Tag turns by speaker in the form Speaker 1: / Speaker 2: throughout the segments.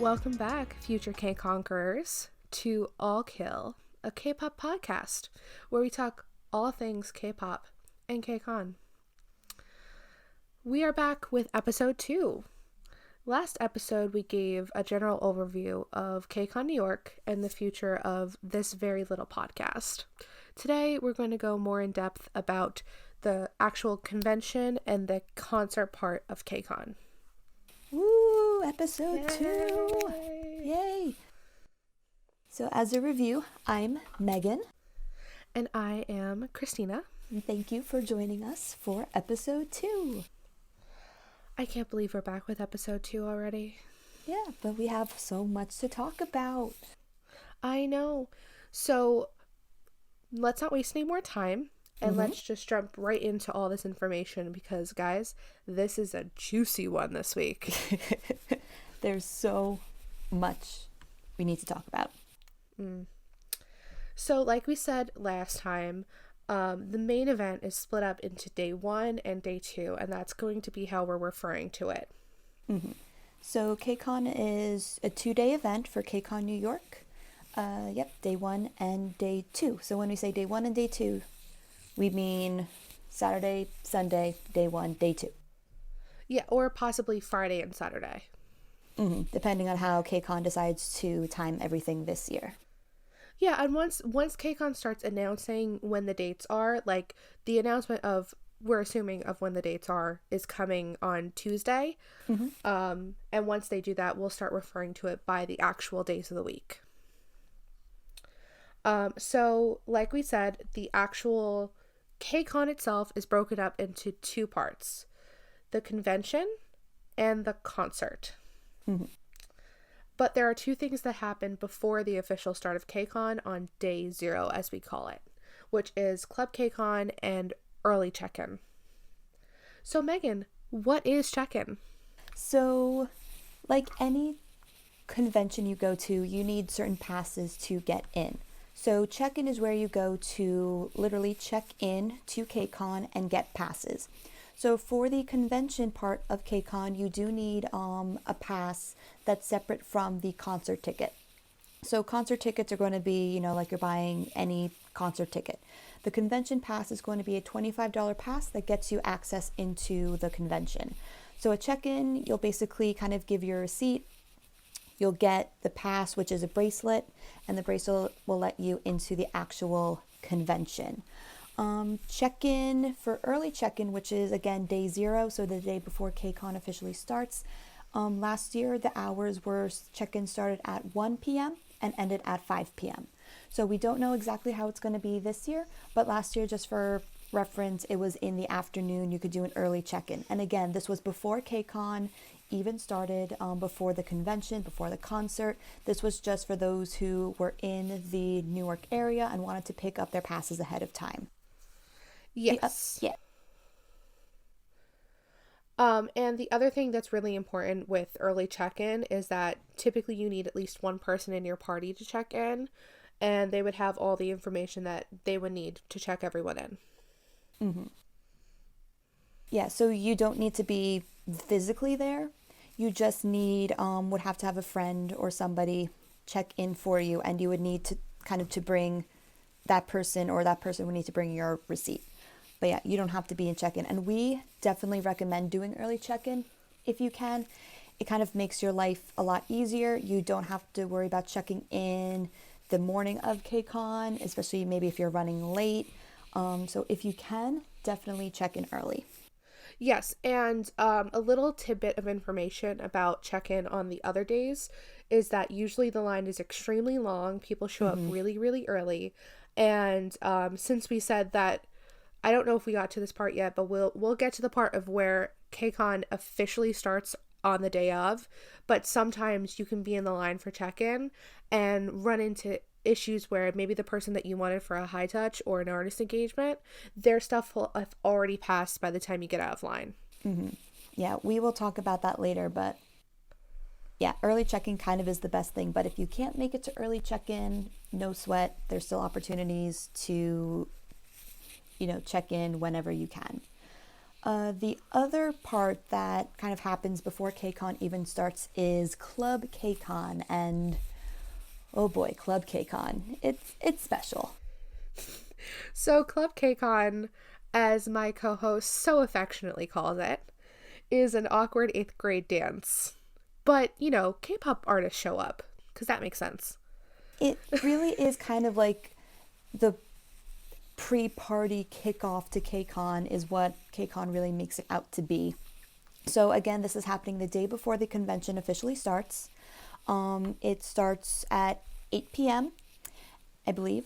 Speaker 1: Welcome back, future KConquerers, to All Kill, a K-pop podcast where we talk all things K-pop and KCON. We are back with episode 2. Last episode, we gave a general overview of KCON New York and the future of this very little podcast. Today, we're going to go more in depth about the actual convention and the concert part of KCON.
Speaker 2: Woo! Episode
Speaker 1: Yay.
Speaker 2: 2! Yay! So as a review, I'm Megan.
Speaker 1: And I am Christina.
Speaker 2: And thank you for joining us for episode 2.
Speaker 1: I can't believe we're back with episode 2 already.
Speaker 2: Yeah, but we have so much to talk about.
Speaker 1: I know. So let's not waste any more time. And let's just jump right into all this information because, guys, this is a juicy one this week.
Speaker 2: There's so much we need to talk about.
Speaker 1: So, like we said last time, the main event is split up into day 1 and day 2, and that's going to be how we're referring to it.
Speaker 2: So KCON is a 2-day event for KCON New York. Day 1 and day 2. So when we say day 1 and day 2, we mean Saturday, Sunday, day 1, day 2.
Speaker 1: Yeah, or possibly Friday and Saturday.
Speaker 2: Depending on how KCON decides to time everything this year.
Speaker 1: Yeah, and once KCON starts announcing when the dates are, like the announcement of, we're assuming of when the dates are, is coming on Tuesday. And once they do that, we'll start referring to it by the actual days of the week. So like we said, the actual KCON itself is broken up into 2 parts, the convention and the concert. But there are 2 things that happen before the official start of KCON on day 0, as we call it, which is Club KCON and early check-in. So Megan, what is check-in?
Speaker 2: So, like any convention you go to, you need certain passes to get in. So check-in is where you go to literally check in to KCON and get passes. So for the convention part of KCON, you do need a pass that's separate from the concert ticket. So concert tickets are going to be, like you're buying any concert ticket. The convention pass is going to be a $25 pass that gets you access into the convention. So at check-in, you'll basically kind of give your receipt. You'll get the pass, which is a bracelet, and the bracelet will let you into the actual convention. Check-in for early check-in, which is again day 0, so the day before KCON officially starts. Last year, the hours were check-in started at 1 p.m. and ended at 5 p.m. So we don't know exactly how it's going to be this year, but last year, just for reference, it was in the afternoon. You could do an early check-in. And again, this was before KCON even started, before the convention, before the concert. This was just for those who were in the Newark area and wanted to pick up their passes ahead of time.
Speaker 1: Yes.
Speaker 2: Yeah.
Speaker 1: And the other thing that's really important with early check-in is that typically you need at least one person in your party to check in, and they would have all the information that they would need to check everyone in.
Speaker 2: Yeah, so you don't need to be physically there. You just would have to have a friend or somebody check in for you, and you would need to bring that person, or that person would need to bring your receipt. But yeah, you don't have to be in check-in. And we definitely recommend doing early check-in if you can. It kind of makes your life a lot easier. You don't have to worry about checking in the morning of KCON, especially maybe if you're running late. So if you can, definitely check in early.
Speaker 1: Yes, and a little tidbit of information about check-in on the other days is that usually the line is extremely long. People show up really, really early. And since we said that, I don't know if we got to this part yet, but we'll get to the part of where KCON officially starts on the day of. But sometimes you can be in the line for check-in and run into issues where maybe the person that you wanted for a high touch or an artist engagement, their stuff will have already passed by the time you get out of line.
Speaker 2: Yeah, we will talk about that later, but yeah, early check-in kind of is the best thing. But if you can't make it to early check-in, no sweat. There's still opportunities to check in whenever you can. The other part that kind of happens before KCON even starts is Club KCON, and oh boy, Club KCON. It's special.
Speaker 1: So Club KCON, as my co-host so affectionately calls it, is an awkward 8th grade dance. But, you know, K-pop artists show up, because that makes sense.
Speaker 2: It really is kind of like the pre-party kickoff to KCON is what KCON really makes it out to be. So again, this is happening the day before the convention officially starts. It starts at 8 p.m., I believe.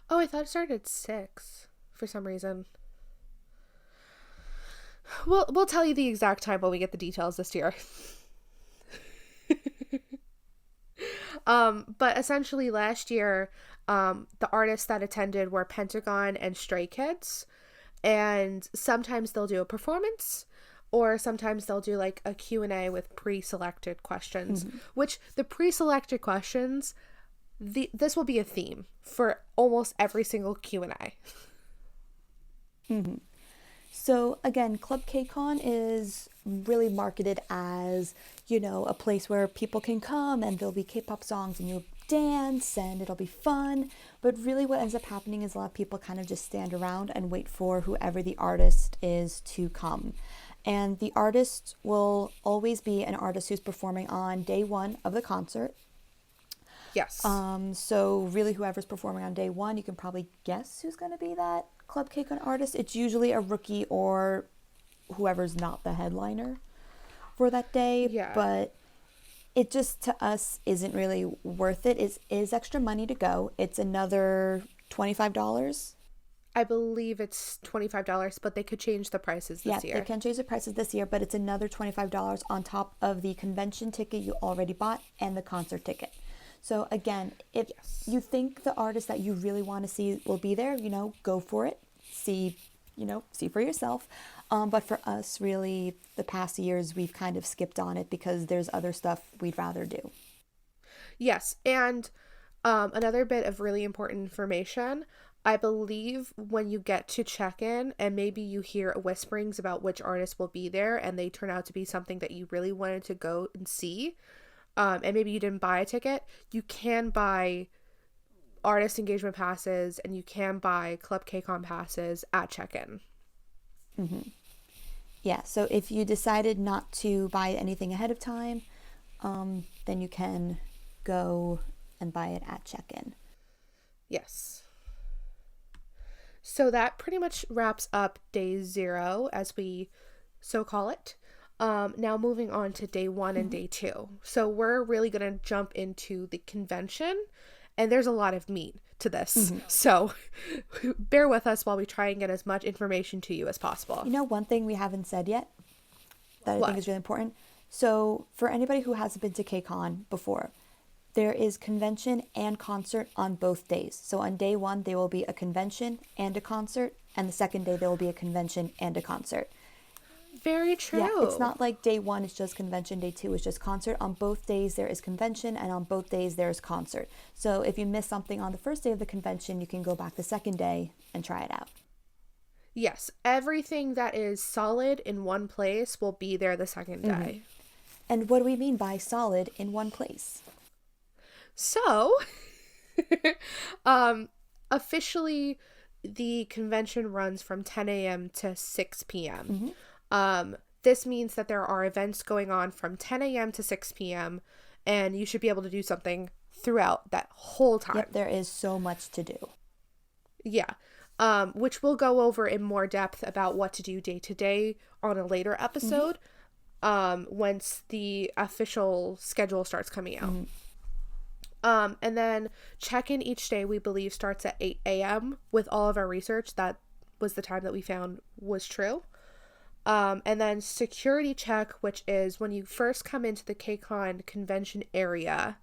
Speaker 1: Oh, I thought it started at 6 for some reason. We'll tell you the exact time when we get the details this year. But essentially last year, the artists that attended were Pentagon and Stray Kids, and sometimes they'll do a performance, or sometimes they'll do like a Q&A with pre-selected questions, which the pre-selected questions, this will be a theme for almost every single Q&A.
Speaker 2: So again, Club KCON is really marketed as, you know, a place where people can come and there'll be K-pop songs and you'll dance and it'll be fun. But really what ends up happening is a lot of people kind of just stand around and wait for whoever the artist is to come. And the artist will always be an artist who's performing on day one of the concert.
Speaker 1: Yes.
Speaker 2: So really whoever's performing on day one, you can probably guess who's going to be that Club KCON artist. It's usually a rookie or whoever's not the headliner for that day.
Speaker 1: Yeah.
Speaker 2: But it just, to us, isn't really worth it. It is extra money to go. It's another $25.
Speaker 1: I believe it's $25, but they could change the prices this year.
Speaker 2: Yeah, they can change the prices this year, but it's another $25 on top of the convention ticket you already bought and the concert ticket. So again, if you think the artist that you really want to see will be there, you know, go for it. See for yourself. But for us, really, the past years, we've kind of skipped on it because there's other stuff we'd rather do.
Speaker 1: Yes, and another bit of really important information, I believe when you get to check-in and maybe you hear whisperings about which artists will be there and they turn out to be something that you really wanted to go and see, and maybe you didn't buy a ticket, you can buy artist engagement passes and you can buy Club KCON passes at check-in.
Speaker 2: Yeah, so if you decided not to buy anything ahead of time, then you can go and buy it at check-in.
Speaker 1: Yes. So that pretty much wraps up day 0, as we so call it. Now moving on to day 1 and day 2. So we're really going to jump into the convention, and there's a lot of meat to this. So bear with us while we try and get as much information to you as possible.
Speaker 2: You know, one thing we haven't said yet that I think is really important. So for anybody who hasn't been to KCON before, there is convention and concert on both days. So on day 1, there will be a convention and a concert, and the second day there will be a convention and a concert.
Speaker 1: Very true.
Speaker 2: Yeah, it's not like day 1 is just convention, day 2 is just concert. On both days there is convention, and on both days there is concert. So if you miss something on the first day of the convention, you can go back the second day and try it out.
Speaker 1: Yes, everything that is solid in one place will be there the second day.
Speaker 2: And what do we mean by solid in one place?
Speaker 1: So, officially, the convention runs from 10 a.m. to 6 p.m. This means that there are events going on from 10 a.m. to 6 p.m. and you should be able to do something throughout that whole time.
Speaker 2: Yep, there is so much to do.
Speaker 1: Yeah. Which we'll go over in more depth about what to do day to day on a later episode, once the official schedule starts coming out. And then check-in each day, we believe, starts at 8 a.m. With all of our research, that was the time that we found was true. And then security check, which is when you first come into the KCON convention area,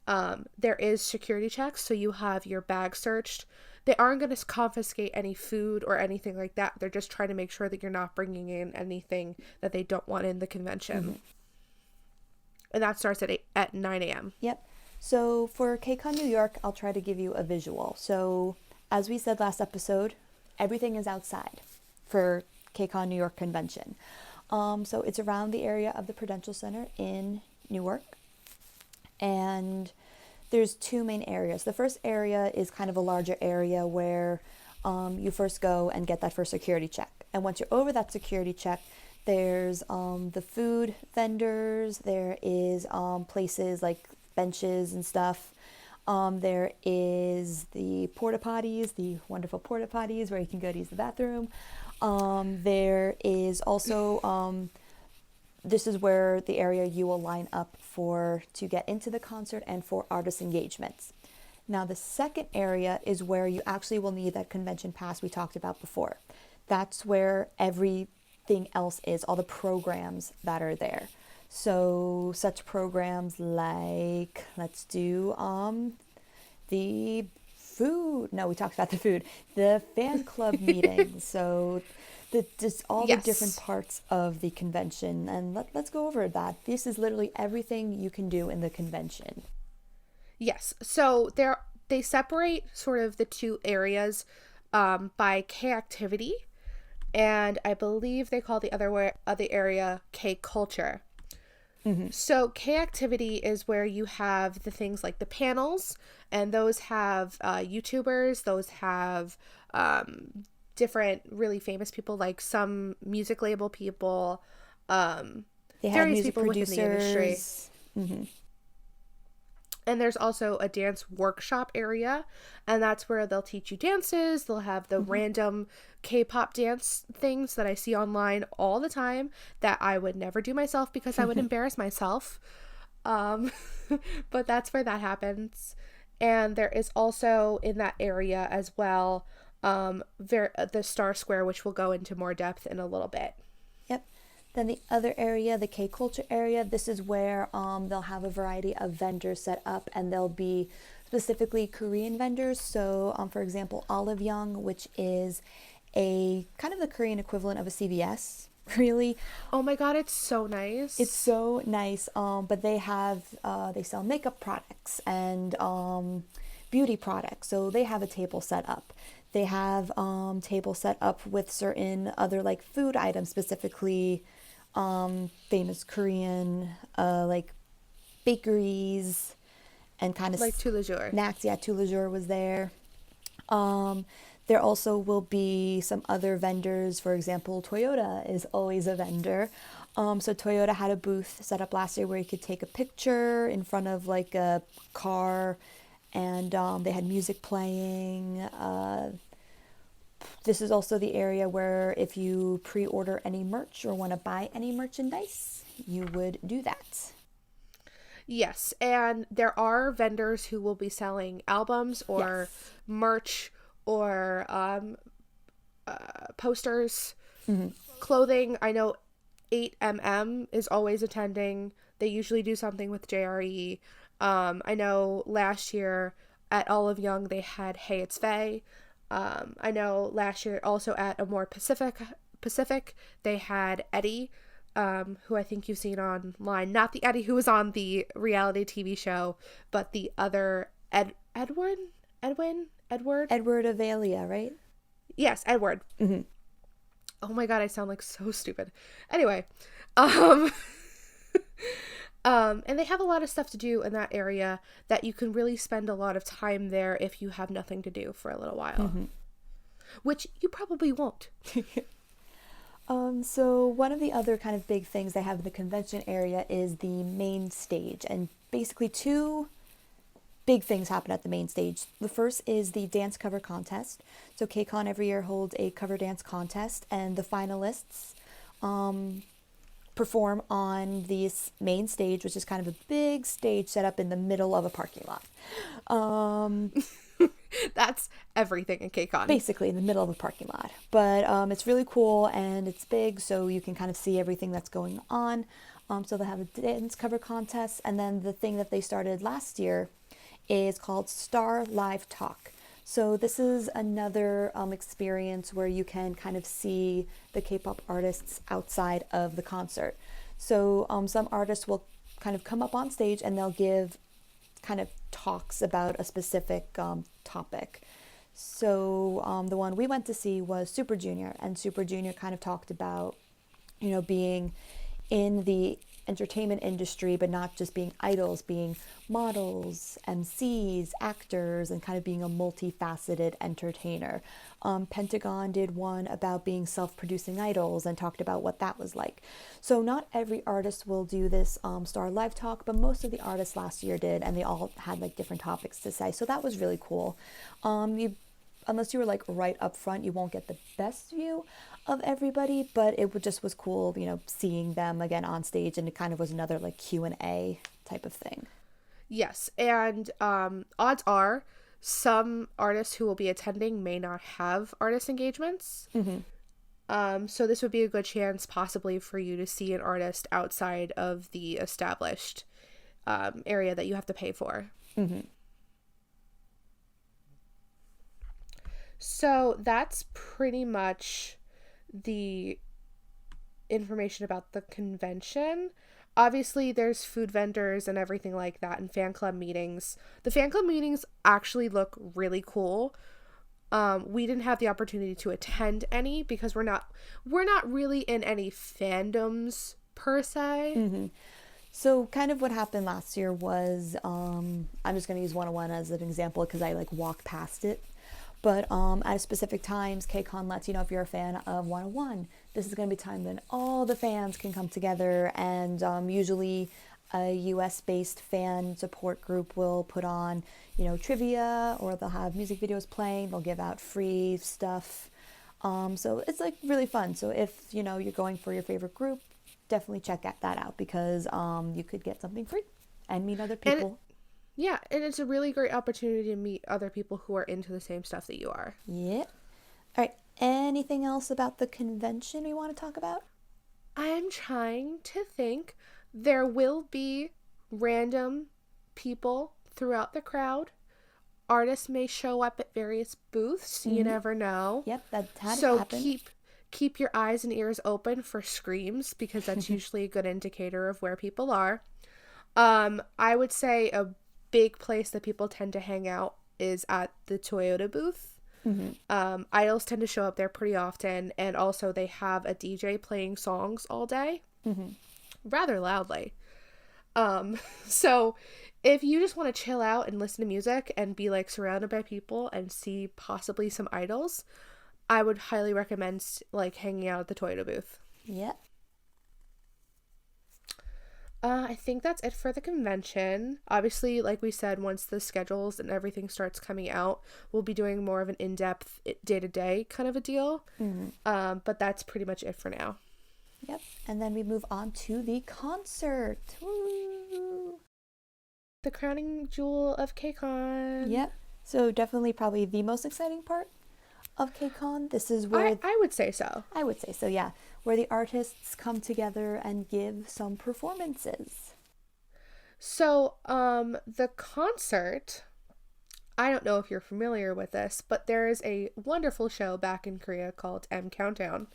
Speaker 1: there is security checks. So you have your bag searched. They aren't going to confiscate any food or anything like that. They're just trying to make sure that you're not bringing in anything that they don't want in the convention. And that starts at 9 a.m.
Speaker 2: Yep. So for KCON New York, I'll try to give you a visual. So as we said last episode, everything is outside for KCON New York convention. So it's around the area of the Prudential Center in Newark. And there's two main areas. The first area is kind of a larger area where you first go and get that first security check. And once you're over that security check, there's the food vendors, there is places like benches and stuff. There is the porta potties, the wonderful porta potties where you can go to use the bathroom. There is also, this is where the area you will line up for to get into the concert and for artist engagements. Now, the second area is where you actually will need that convention pass we talked about before. That's where everything else is, all the programs that are there. So such programs like, let's do the food. No, we talked about the food. The fan club meetings. So just all the different parts of the convention. And let's go over that. This is literally everything you can do in the convention.
Speaker 1: Yes. So they separate sort of the two areas by K activity. And I believe they call the other area K culture. Mm-hmm. So K activity is where you have the things like the panels, and those have YouTubers, those have different really famous people, like some music label people,
Speaker 2: they have music people producers
Speaker 1: within the industry. Mm-hmm. And there's also a dance workshop area, and that's where they'll teach you dances. They'll have the random K-pop dance things that I see online all the time that I would never do myself because I would embarrass myself. But that's where that happens. And there is also in that area as well, the Star Square, which we'll go into more depth in a little bit.
Speaker 2: Yep. Then the other area, the K culture area, this is where they'll have a variety of vendors set up, and they'll be specifically Korean vendors. So, for example, Olive Young, which is a kind of the Korean equivalent of a CVS, really.
Speaker 1: Oh my God, it's so nice.
Speaker 2: It's so nice. But they sell makeup products and beauty products. So they have a table set up. They have tables set up with certain other like food items, specifically famous Korean like bakeries and kind of
Speaker 1: like Tulajur.
Speaker 2: Snacks. Yeah, Tulajur was there. There also will be some other vendors. For example, Toyota is always a vendor. So Toyota had a booth set up last year where you could take a picture in front of like a car, and they had music playing. This is also the area where if you pre-order any merch or want to buy any merchandise, you would do that.
Speaker 1: Yes, and there are vendors who will be selling albums or merch or posters, clothing. I know 8mm is always attending. They usually do something with JRE. I know last year at Olive Young they had Hey It's Faye. I know last year also at Amore Pacific they had Eddie, who I think you've seen online. Not the Eddie who was on the reality TV show, but the other Edward
Speaker 2: Avalia, right?
Speaker 1: Yes, Edward.
Speaker 2: Mm-hmm.
Speaker 1: Oh my God, I sound like so stupid. Anyway, and they have a lot of stuff to do in that area that you can really spend a lot of time there if you have nothing to do for a little while, which you probably won't.
Speaker 2: So one of the other kind of big things they have in the convention area is the main stage, and basically two big things happen at the main stage. The first is the dance cover contest. So KCON every year holds a cover dance contest, and the finalists perform on this main stage, which is kind of a big stage set up in the middle of a parking lot.
Speaker 1: That's everything in KCON.
Speaker 2: Basically in the middle of a parking lot. But it's really cool and it's big, so you can kind of see everything that's going on. So they have a dance cover contest, and then the thing that they started last year is called Star Live Talk. So this is another experience where you can kind of see the K-pop artists outside of the concert. So some artists will kind of come up on stage and they'll give kind of talks about a specific topic. So the one we went to see was Super Junior, and Super Junior kind of talked about, being in the entertainment industry, but not just being idols, being models, MCs, actors, and kind of being a multifaceted entertainer. Pentagon did one about being self-producing idols and talked about what that was like. So not every artist will do this Star Live Talk, but most of the artists last year did, and they all had like different topics to say. So that was really cool. Unless you were like right up front, you won't get the best view of everybody, but it just was cool, seeing them again on stage, and it kind of was another like Q&A type of thing.
Speaker 1: Yes, and odds are some artists who will be attending may not have artist engagements. So this would be a good chance possibly for you to see an artist outside of the established area that you have to pay for. So that's pretty much the information about the convention. Obviously, there's food vendors and everything like that, and fan club meetings. The fan club meetings actually look really cool. We didn't have the opportunity to attend any because we're not really in any fandoms per se.
Speaker 2: So kind of what happened last year was, I'm just going to use 101 as an example because I like walk past it. But at specific times, KCON lets you know if you're a fan of 101. This is going to be time when all the fans can come together, and usually a US-based fan support group will put on, trivia, or they'll have music videos playing. They'll give out free stuff. So it's like really fun. So if, you're going for your favorite group, definitely check that out because you could get something free and meet other people.
Speaker 1: Yeah, and it's a really great opportunity to meet other people who are into the same stuff that you are.
Speaker 2: Yeah. All right. Anything else about the convention we want to talk about?
Speaker 1: I'm trying to think. There will be random people throughout the crowd. Artists may show up at various booths. You never know.
Speaker 2: Yep, that had
Speaker 1: so
Speaker 2: happened.
Speaker 1: keep your eyes and ears open for screams because that's usually a good indicator of where people are. I would say a big place that people tend to hang out is at the Toyota booth. Idols tend to show up there pretty often, and also they have a DJ playing songs all day, rather loudly. So if you just want to chill out and listen to music and be like surrounded by people and see possibly some idols, I would highly recommend like hanging out at the Toyota booth.
Speaker 2: Yep.
Speaker 1: I think that's it for the convention. Obviously, like we said, once the schedules and everything starts coming out, we'll be doing more of an in-depth day-to-day kind of a deal. But that's pretty much it for now.
Speaker 2: Yep. And then we move on to the concert. Woo!
Speaker 1: The crowning jewel of KCON.
Speaker 2: Yep. So definitely probably the most exciting part of KCON. This is where
Speaker 1: I would say so.
Speaker 2: I would say so, yeah. Where the artists come together and give some performances.
Speaker 1: So, the concert, I don't know if you're familiar with this, but there is a wonderful show back in Korea called M Countdown,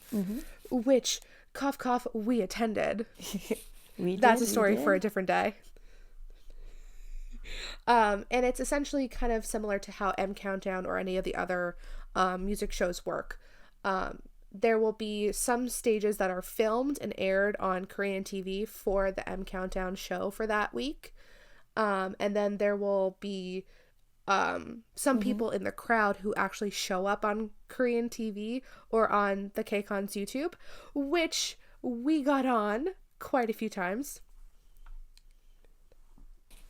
Speaker 1: which, cough cough, we attended. That's a story for a different day. And it's essentially kind of similar to how M Countdown or any of the other music shows work. There will be some stages that are filmed and aired on Korean TV for the M Countdown show for that week. And then there will be some people in the crowd who actually show up on Korean TV or on the KCON's YouTube, which we got on quite a few times.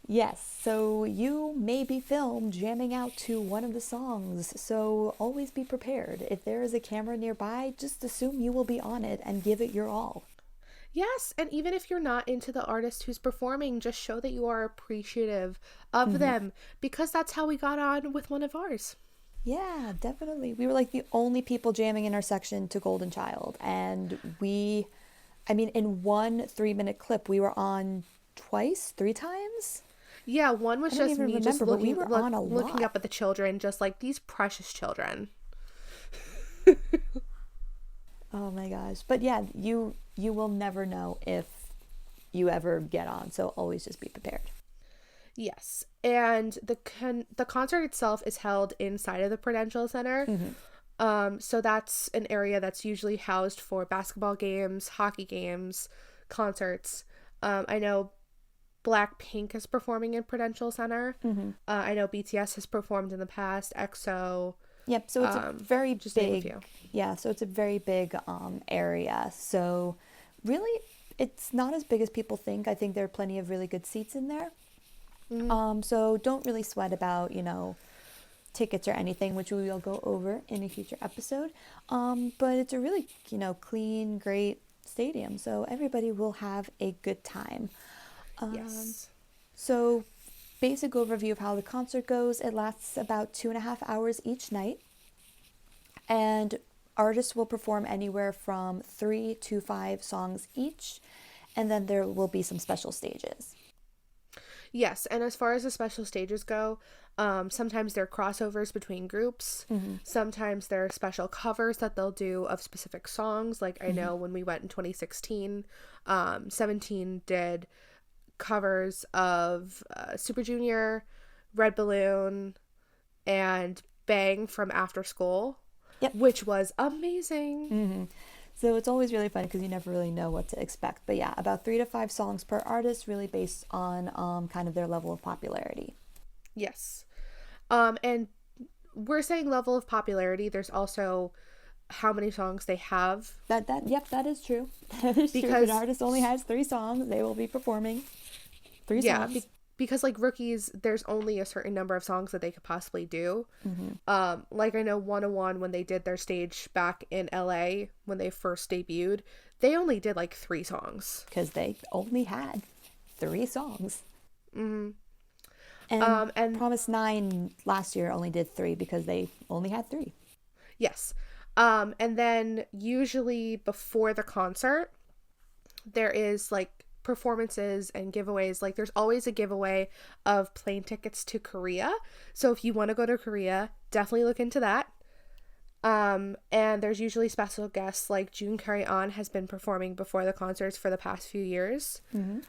Speaker 2: Yes, so you may be filmed jamming out to one of the songs, so always be prepared. If there is a camera nearby, just assume you will be on it and give it your all.
Speaker 1: Yes, and even if you're not into the artist who's performing, just show that you are appreciative of them, because that's how we got on with one of ours.
Speaker 2: Yeah, definitely. We were like the only people jamming in our section to Golden Child, and in one 3-minute clip, we were on three times?
Speaker 1: Yeah, one was just me just looking
Speaker 2: looking
Speaker 1: up at the children, just like these precious children.
Speaker 2: Oh my gosh. But yeah, you will never know if you ever get on, so always just be prepared.
Speaker 1: Yes. And the concert itself is held inside of the Prudential Center. So that's an area that's usually housed for basketball games, hockey games, concerts. I know Blackpink is performing in Prudential Center. I know BTS has performed in the past, EXO.
Speaker 2: Yep, so it's a very
Speaker 1: just name a
Speaker 2: big,
Speaker 1: few.
Speaker 2: yeah, so it's a very big area. So really, it's not as big as people think. I think there are plenty of really good seats in there. So don't really sweat about, tickets or anything, which we will go over in a future episode. But it's a really, clean, great stadium. So everybody will have a good time.
Speaker 1: Yes.
Speaker 2: So basic overview of how the concert goes. It lasts about 2.5 hours each night. And artists will perform anywhere from 3 to 5 songs each. And then there will be some special stages.
Speaker 1: Yes, and as far as the special stages go, sometimes there are crossovers between groups. Sometimes there are special covers that they'll do of specific songs. Like I know when we went in 2016, 17 did covers of Super Junior, Red Balloon, and Bang from After School, which was amazing.
Speaker 2: So it's always really fun because you never really know what to expect. But yeah, about 3 to 5 songs per artist, really based on kind of their level of popularity.
Speaker 1: Yes. And we're saying level of popularity. There's also how many songs they have.
Speaker 2: Yep, that is true. That is true. If an artist only has 3 songs, they will be performing 3 songs.
Speaker 1: Because like rookies, there's only a certain number of songs that they could possibly do. Like I know 101, when they did their stage back in LA when they first debuted, they only did like 3 songs
Speaker 2: because they only had 3 songs. And Promise 9 last year only did 3 because they only had 3.
Speaker 1: Yes. And then usually before the concert, there is like performances and giveaways. Like there's always a giveaway of plane tickets to Korea. So if you want to go to Korea, definitely look into that. And there's usually special guests, like KCON has been performing before the concerts for the past few years. And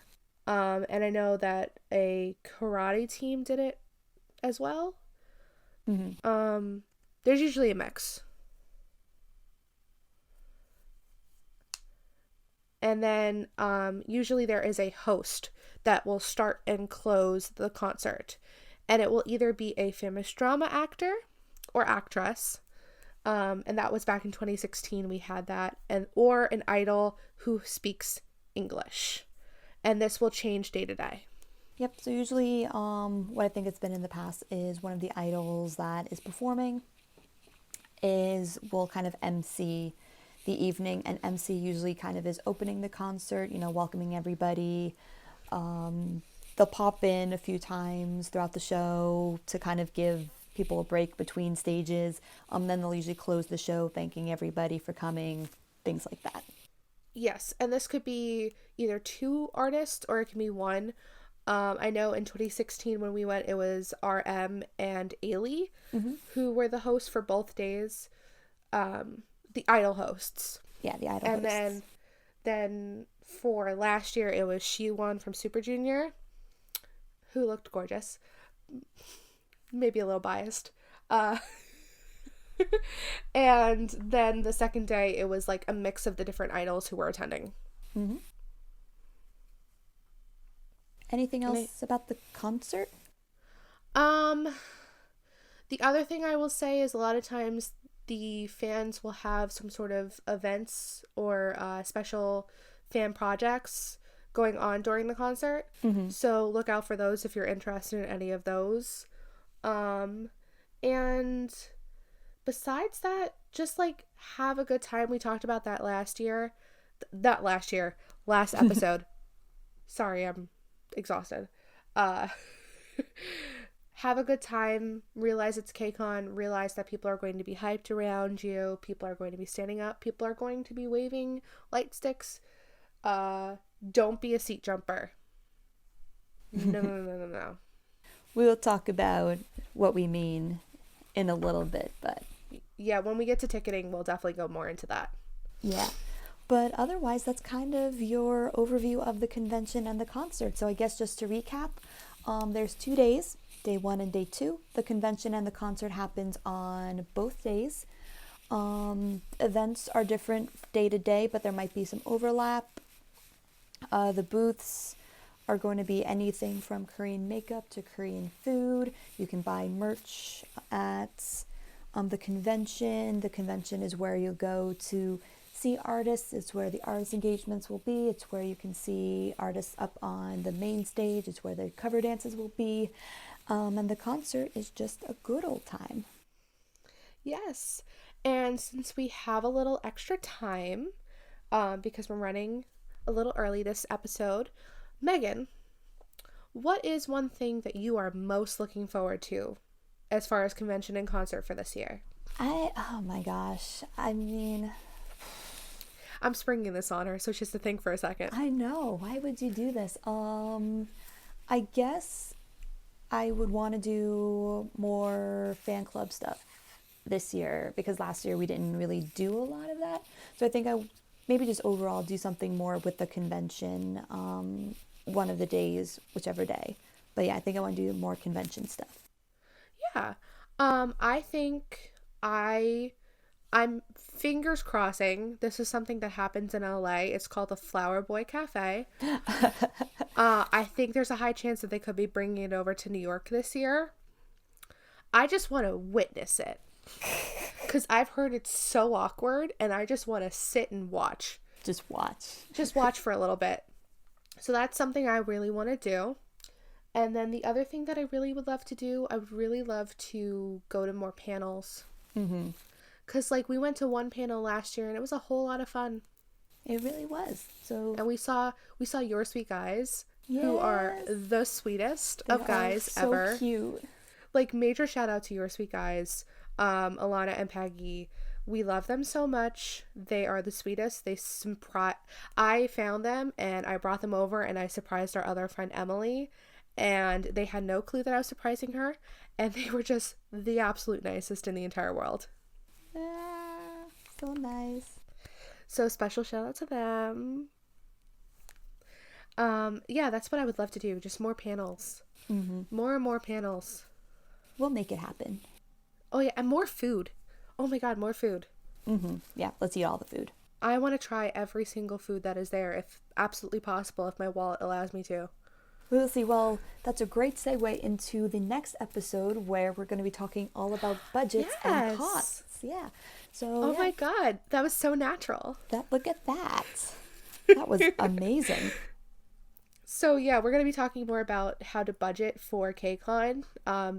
Speaker 1: I know that a karate team did it as well. There's usually a mix. And then usually there is a host that will start and close the concert. And it will either be a famous drama actor or actress. And that was back in 2016 we had that. Or an idol who speaks English. And this will change day to day.
Speaker 2: Yep, so usually what I think it's been in the past is one of the idols that is performing will kind of MC the evening, and MC usually kind of is opening the concert, welcoming everybody. They'll pop in a few times throughout the show to kind of give people a break between stages. Then they'll usually close the show thanking everybody for coming, things like that.
Speaker 1: Yes, and this could be either 2 artists or it can be 1. I know in 2016 when we went, it was RM and Ailey who were the hosts for both days. The idol hosts.
Speaker 2: Yeah, the idol
Speaker 1: hosts.
Speaker 2: And
Speaker 1: then for last year, it was Shiwon from Super Junior, who looked gorgeous. Maybe a little biased. And then the second day, it was like a mix of the different idols who were attending.
Speaker 2: Anything else about the concert?
Speaker 1: The other thing I will say is a lot of times the fans will have some sort of events or special fan projects going on during the concert. So look out for those if you're interested in any of those. And besides that, just like have a good time. We talked about that last episode. Sorry, I'm exhausted. Have a good time. Realize it's KCON. Realize that people are going to be hyped around you. People are going to be standing up. People are going to be waving light sticks. Don't be a seat jumper. No.
Speaker 2: We will talk about what we mean in a little bit, but
Speaker 1: yeah, when we get to ticketing, we'll definitely go more into that.
Speaker 2: Yeah. But otherwise, that's kind of your overview of the convention and the concert. So I guess just to recap, There's 2 days, day 1 and day 2. The convention and the concert happens on both days. Events are different day to day, but there might be some overlap. The booths are going to be anything from Korean makeup to Korean food. You can buy merch at the convention. The convention is where you go to see artists. It's where the artist engagements will be. It's where you can see artists up on the main stage. It's where the cover dances will be. And the concert is just a good old time.
Speaker 1: Yes. And since we have a little extra time, because we're running a little early this episode, Megan, what is one thing that you are most looking forward to as far as convention and concert for this year?
Speaker 2: Oh my gosh. I mean,
Speaker 1: I'm springing this on her, so she has to think for a second.
Speaker 2: I know. Why would you do this? I guess I would want to do more fan club stuff this year, because last year we didn't really do a lot of that. So I think I maybe just overall do something more with the convention, one of the days, whichever day. But yeah, I think I want to do more convention stuff.
Speaker 1: Yeah. I think I'm fingers crossing. This is something that happens in LA. It's called the Flower Boy Cafe. I think there's a high chance that they could be bringing it over to New York this year. I just want to witness it. Because I've heard it's so awkward, and I just want to sit and watch.
Speaker 2: Just watch.
Speaker 1: Just watch for a little bit. So that's something I really want to do. And then the other thing that I really would love to do, I would really love to go to more panels.
Speaker 2: Mm-hmm.
Speaker 1: Because, like, we went to one panel last year, and it was a whole lot of fun.
Speaker 2: It really was. So,
Speaker 1: and we saw Your Sweet Guys,
Speaker 2: yes,
Speaker 1: who are the sweetest of guys ever.
Speaker 2: So cute.
Speaker 1: Like, major shout out to Your Sweet Guys. Alana and Peggy, we love them so much. They are the sweetest. I found them and I brought them over, and I surprised our other friend Emily, and they had no clue that I was surprising her, and they were just the absolute nicest in the entire world.
Speaker 2: So nice.
Speaker 1: So special shout out to them. Yeah, that's what I would love to do. Just more panels.
Speaker 2: Mm-hmm.
Speaker 1: More and more panels.
Speaker 2: We'll make it happen.
Speaker 1: Oh yeah, and more food. Oh my god, more food.
Speaker 2: Mm-hmm. Yeah, let's eat all the food.
Speaker 1: I want to try every single food that is there, if absolutely possible, if my wallet allows me to.
Speaker 2: We'll see. Well, that's a great segue into the next episode, where we're going to be talking all about budgets and costs. Yeah. So.
Speaker 1: Oh my god, that was so natural.
Speaker 2: Look at that. That was amazing.
Speaker 1: So yeah, we're going to be talking more about how to budget for KCON,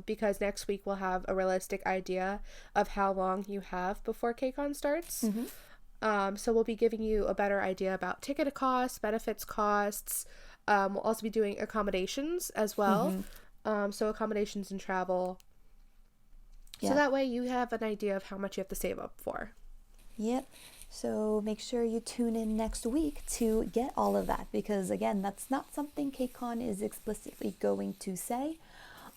Speaker 1: because next week we'll have a realistic idea of how long you have before KCON starts. Mm-hmm. So we'll be giving you a better idea about ticket costs, benefits costs. We'll also be doing accommodations as well. Mm-hmm. So accommodations and travel. Yeah. So that way you have an idea of how much you have to save up for.
Speaker 2: Yep. So make sure you tune in next week to get all of that, because again, that's not something KCON is explicitly going to say.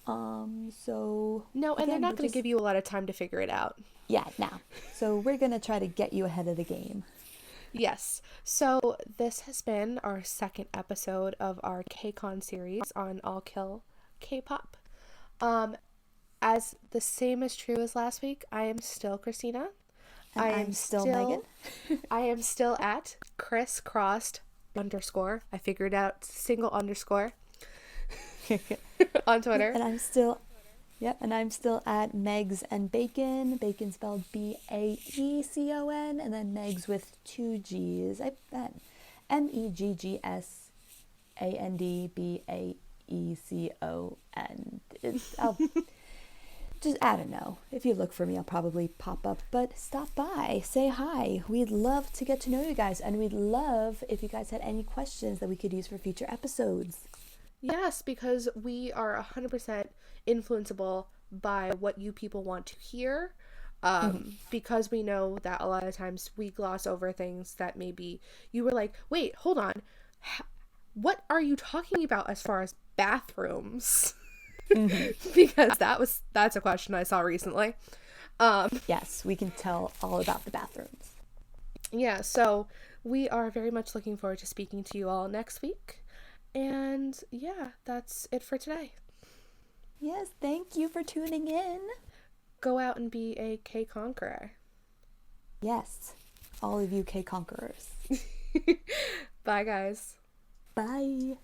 Speaker 2: So
Speaker 1: no, and again, they're not going to give you a lot of time to figure it out.
Speaker 2: Yeah, no. So we're going to try to get you ahead of the game.
Speaker 1: Yes. So this has been our second episode of our KCON series on All Kill K-pop. As the same is true as last week, I am still Christina.
Speaker 2: I'm still Megan.
Speaker 1: I am still at Kris Crossed _ I figured out single underscore on Twitter.
Speaker 2: And I'm still at Megs and Bacon. Bacon spelled BAECON, and then Megs with 2 G's. MEGSANDBAECON. Just, I don't know. If you look for me, I'll probably pop up. But stop by. Say hi. We'd love to get to know you guys. And we'd love if you guys had any questions that we could use for future episodes.
Speaker 1: Yes, because we are 100% influenceable by what you people want to hear. Because we know that a lot of times we gloss over things that maybe you were like, wait, hold on. What are you talking about as far as bathrooms? Mm-hmm. Because that's a question I saw recently.
Speaker 2: Yes, we can tell all about the bathrooms.
Speaker 1: Yeah, so we are very much looking forward to speaking to you all next week. And yeah, that's it for today.
Speaker 2: Yes, thank you for tuning in.
Speaker 1: Go out and be a KConqueror.
Speaker 2: Yes, all of you KConquerers.
Speaker 1: Bye, guys.
Speaker 2: Bye.